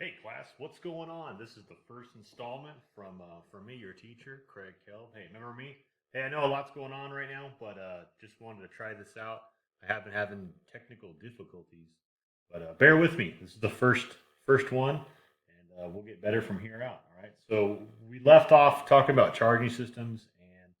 Hey class, what's going on? This is the first installment from me, your teacher, Craig Kelb. Hey, remember me? Hey, I know a lot's going on right now, but just wanted to try this out. I have been having technical difficulties, but bear with me. This is the first one, and we'll get better from here out. All right. So we left off talking about charging systems and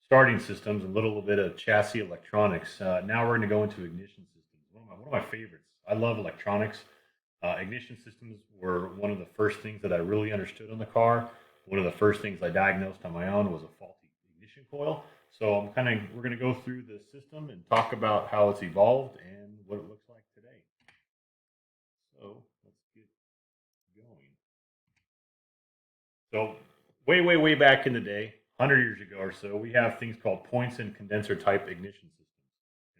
starting systems, and a little bit of chassis electronics. Now we're going to go into ignition systems. One of my favorites. I love electronics. Ignition systems were one of the first things that I really understood on the car. One of the first things I diagnosed on my own was a faulty ignition coil. So we're going to go through the system and talk about how it's evolved and what it looks like today. So let's get going. So way back in the day, 100 years ago or so, we have things called points and condenser type ignition systems.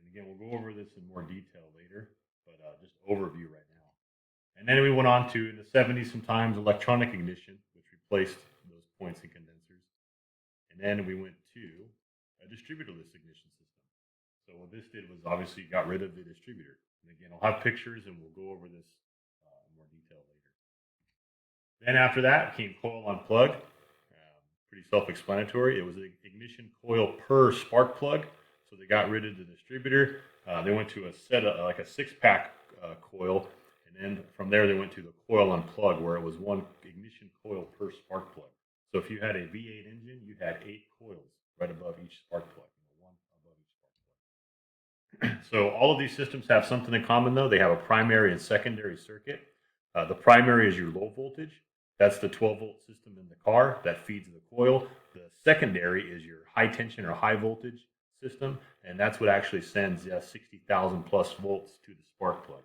And again, we'll go over this in more detail later, but just overview right now. And then we went on to, in the 70s, sometimes electronic ignition, which replaced those points and condensers. And then we went to a distributorless ignition system. So what this did was obviously got rid of the distributor. And again, I'll have pictures and we'll go over this in more detail later. Then after that came coil on plug. Pretty self-explanatory. It was an ignition coil per spark plug. So they got rid of the distributor. They went to a set of like a six-pack coil. And then from there, they went to the coil on plug, where it was one ignition coil per spark plug. So if you had a V8 engine, you had 8 coils right above each spark plug, one above each spark plug. So all of these systems have something in common, though. They have a primary and secondary circuit. The primary is your low voltage. That's the 12-volt system in the car that feeds the coil. The secondary is your high tension or high voltage system, and that's what actually sends 60,000 plus volts to the spark plug.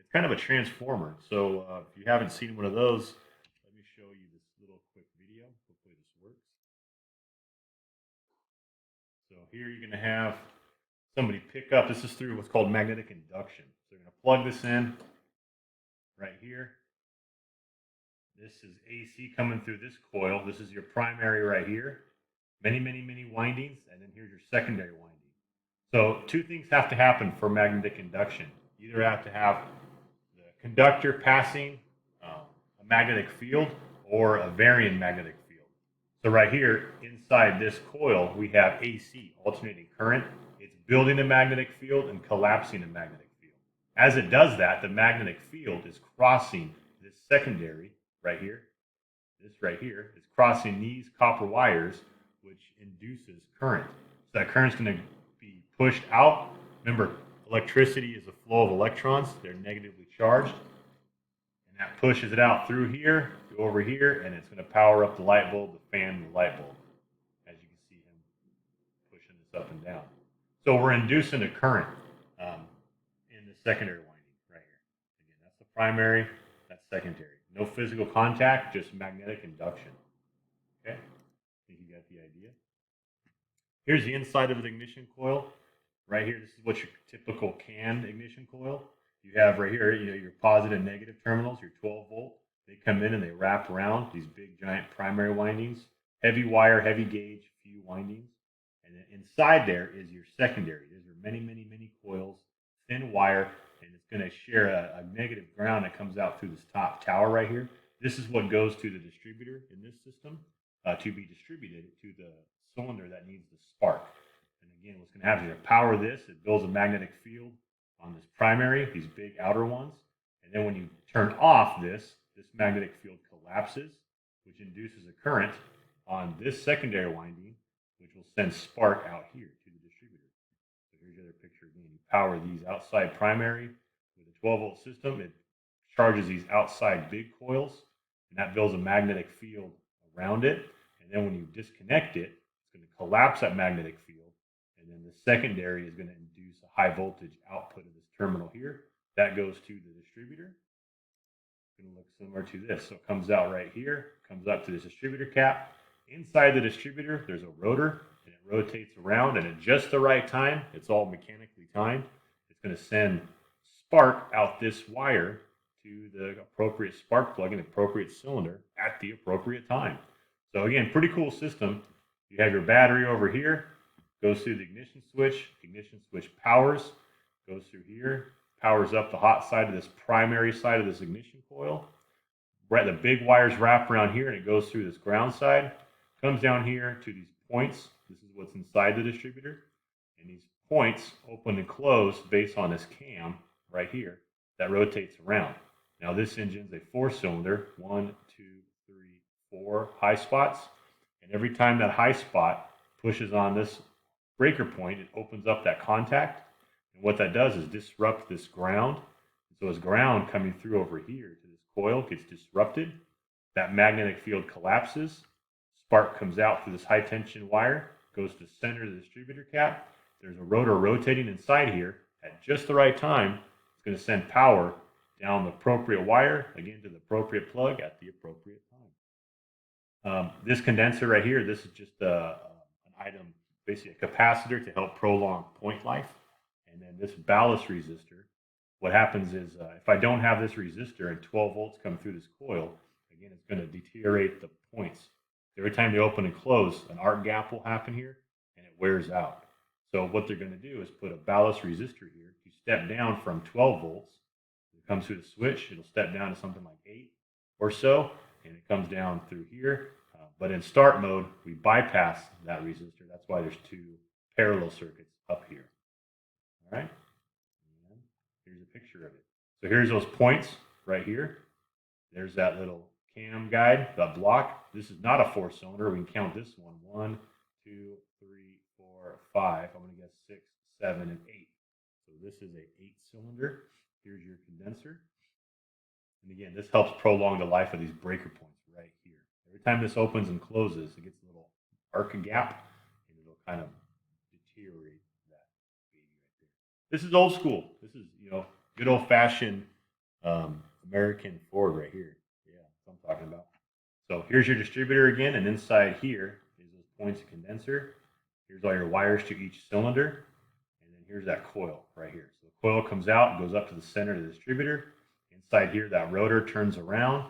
It's kind of a transformer. So if you haven't seen one of those, let me show you this little quick video. Hopefully this works. So here you're going to have somebody pick up. This is through what's called magnetic induction. So you're going to plug this in right here. This is AC coming through this coil. This is your primary right here. Many windings, and then here's your secondary winding. So two things have to happen for magnetic induction. You either have to have the conductor passing a magnetic field or a varying magnetic field. So right here, inside this coil, we have AC, alternating current. It's building a magnetic field and collapsing a magnetic field. As it does that, the magnetic field is crossing this secondary right here. This right here is crossing these copper wires, which induces current. So that current's going to be pushed out. Remember, electricity is a flow of electrons. They're negatively charged. And that pushes it out through here to over here, and it's going to power up the light bulb, the fan, the light bulb, as you can see him pushing this up and down. So we're inducing a current in the secondary winding right here. Again, that's the primary, that's secondary. No physical contact, just magnetic induction. Okay, I think you got the idea. Here's the inside of an ignition coil. Right here, this is what your typical CAN ignition coil. You have right here, your positive and negative terminals, your 12 volt. They come in and they wrap around these big giant primary windings. Heavy wire, heavy gauge, few windings. And then inside there is your secondary. These are many coils, thin wire, and it's going to share a negative ground that comes out through this top tower right here. This is what goes to the distributor in this system to be distributed to the cylinder that needs the spark. And again, what's going to happen is to power this, it builds a magnetic field on this primary, these big outer ones. And then when you turn off this magnetic field collapses, which induces a current on this secondary winding, which will send spark out here to the distributor. So here's the other picture again. You power these outside primary with a 12-volt system. It charges these outside big coils, and that builds a magnetic field around it. And then when you disconnect it, it's going to collapse that magnetic field. And then the secondary is going to induce a high voltage output of this terminal here. That goes to the distributor. It's going to look similar to this. So it comes out right here, comes up to this distributor cap. Inside the distributor, there's a rotor, and it rotates around, and at just the right time, it's all mechanically timed. It's going to send spark out this wire to the appropriate spark plug and appropriate cylinder at the appropriate time. So again, pretty cool system. You have your battery over here, goes through the ignition switch powers, goes through here, powers up the hot side of this primary side of this ignition coil. the big wires wrap around here, and it goes through this ground side, comes down here to these points. This is what's inside the distributor. And these points open and close based on this cam right here that rotates around. Now this engine's a 4-cylinder, 1, 2, 3, 4 high spots. And every time that high spot pushes on this breaker point, it opens up that contact. And what that does is disrupt this ground. So as ground coming through over here to this coil gets disrupted, that magnetic field collapses, spark comes out through this high tension wire, goes to the center of the distributor cap. There's a rotor rotating inside here. At just the right time, it's going to send power down the appropriate wire, again to the appropriate plug at the appropriate time. This condenser right here, this is just an item, basically a capacitor to help prolong point life. And then this ballast resistor, what happens is if I don't have this resistor and 12 volts come through this coil, again, it's going to deteriorate the points. Every time they open and close, an arc gap will happen here, and it wears out. So what they're going to do is put a ballast resistor here to step down from 12 volts. It comes through the switch. It'll step down to something like 8 or so, and it comes down through here. But in start mode, we bypass that resistor. That's why there's 2 parallel circuits up here. All right? And here's a picture of it. So here's those points right here. There's that little cam guide, that block. This is not a 4-cylinder. We can count this one. 1, 2, 3, 4, 5. I'm going to guess 6, 7, and 8. So this is a 8-cylinder. Here's your condenser. And again, this helps prolong the life of these breaker points right here. Every time this opens and closes, it gets a little arc gap, and it'll kind of deteriorate that baby right there. This is old school. This is, good old-fashioned American Ford right here. Yeah, that's what I'm talking about. So here's your distributor again, and inside here is those points of condenser. Here's all your wires to each cylinder, and then here's that coil right here. So the coil comes out and goes up to the center of the distributor. Inside here, that rotor turns around.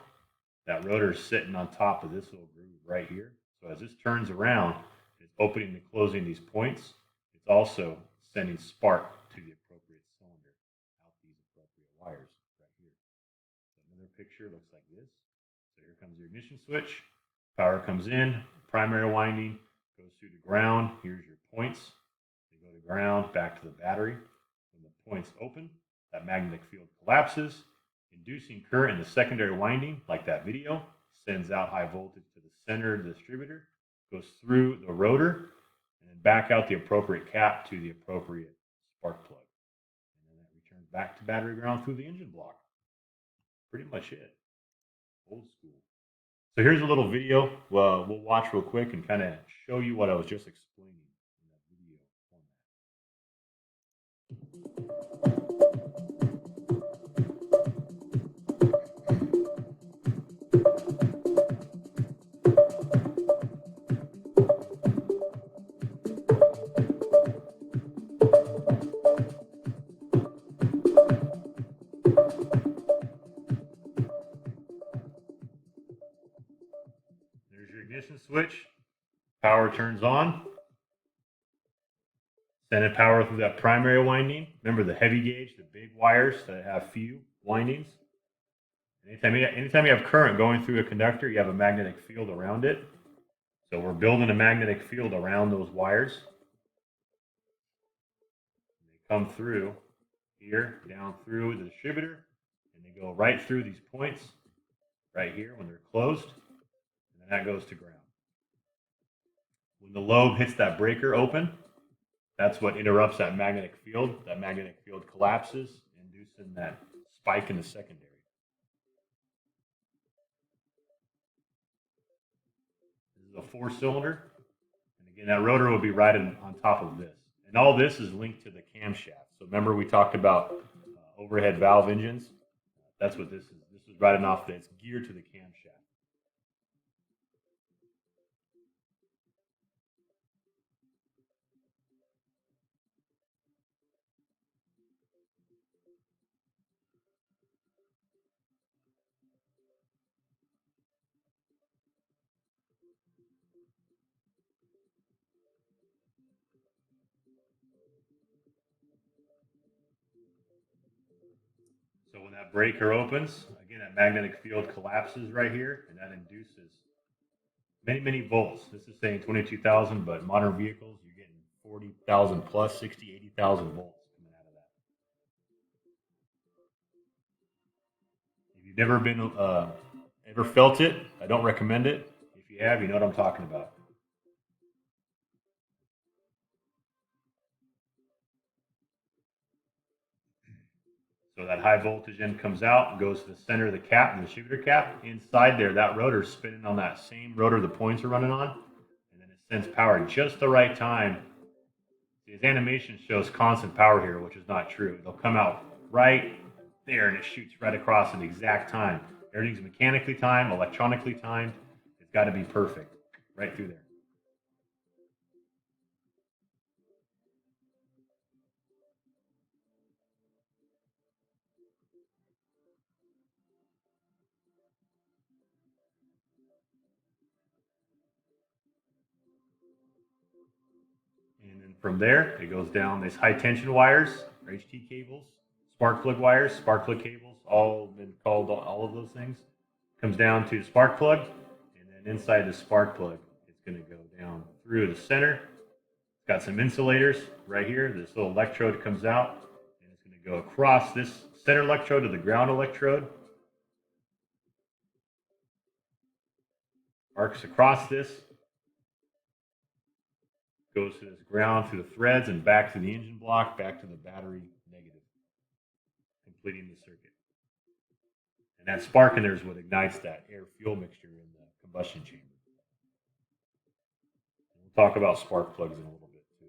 That rotor is sitting on top of this little groove right here. So as this turns around, it's opening and closing these points. It's also sending spark to the appropriate cylinder out these appropriate wires right here. So another picture looks like this. So here comes your ignition switch. Power comes in, primary winding goes through the ground. Here's your points. They go to ground, back to the battery. When the points open, that magnetic field collapses, inducing current in the secondary winding, like that video, sends out high voltage to the center of the distributor, goes through the rotor, and then back out the appropriate cap to the appropriate spark plug. And then that returns back to battery ground through the engine block. Pretty much it. Old school. So here's a little video we'll watch real quick and kind of show you what I was just explaining in that video format. There's your ignition switch. Power turns on. Sending power through that primary winding. Remember the heavy gauge, the big wires that have few windings. Anytime you have current going through a conductor, you have a magnetic field around it. So we're building a magnetic field around those wires. They come through here, down through the distributor, and they go right through these points right here when they're closed, and then that goes to ground. When the lobe hits that breaker open, that's what interrupts that magnetic field. That magnetic field collapses, inducing that spike in the secondary. This is a 4-cylinder. And again, that rotor will be right on top of this. And all this is linked to the camshaft. So remember we talked about overhead valve engines? That's what this is. This is right off that. It's geared to the camshaft. So when that breaker opens, again, that magnetic field collapses right here, and that induces many volts. This is saying 22,000, but modern vehicles, you're getting 40,000 plus, 60, 80,000 volts coming out of that. If you've never been, ever felt it, I don't recommend it. If you have, you know what I'm talking about. So that high voltage end comes out, goes to the center of the cap, the distributor cap. Inside there, that rotor is spinning on that same rotor the points are running on, and then it sends power at just the right time. His animation shows constant power here, which is not true. It'll come out right there, and it shoots right across at the exact time. Everything's mechanically timed, electronically timed. It's got to be perfect right through there. And then from there, it goes down these high tension wires, or HT cables, spark plug wires, spark plug cables, all been called all of those things. Comes down to the spark plug, and then inside the spark plug, it's going to go down through the center. It's got some insulators right here. This little electrode comes out, and it's going to go across this center electrode to the ground electrode. Arcs across this, goes to this ground through the threads and back to the engine block, back to the battery negative, completing the circuit. And that spark in there is what ignites that air-fuel mixture in the combustion chamber. And we'll talk about spark plugs in a little bit too.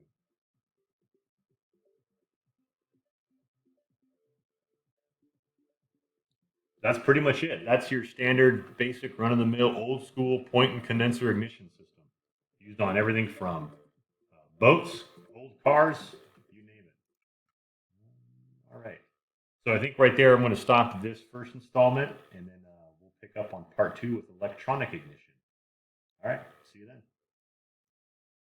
That's pretty much it. That's your standard, basic, run-of-the-mill, old-school point and condenser ignition system, used on everything from boats, old cars, you name it. All right. So I think right there, I'm going to stop this first installment, and then we'll pick up on part 2 with electronic ignition. All right. See you then.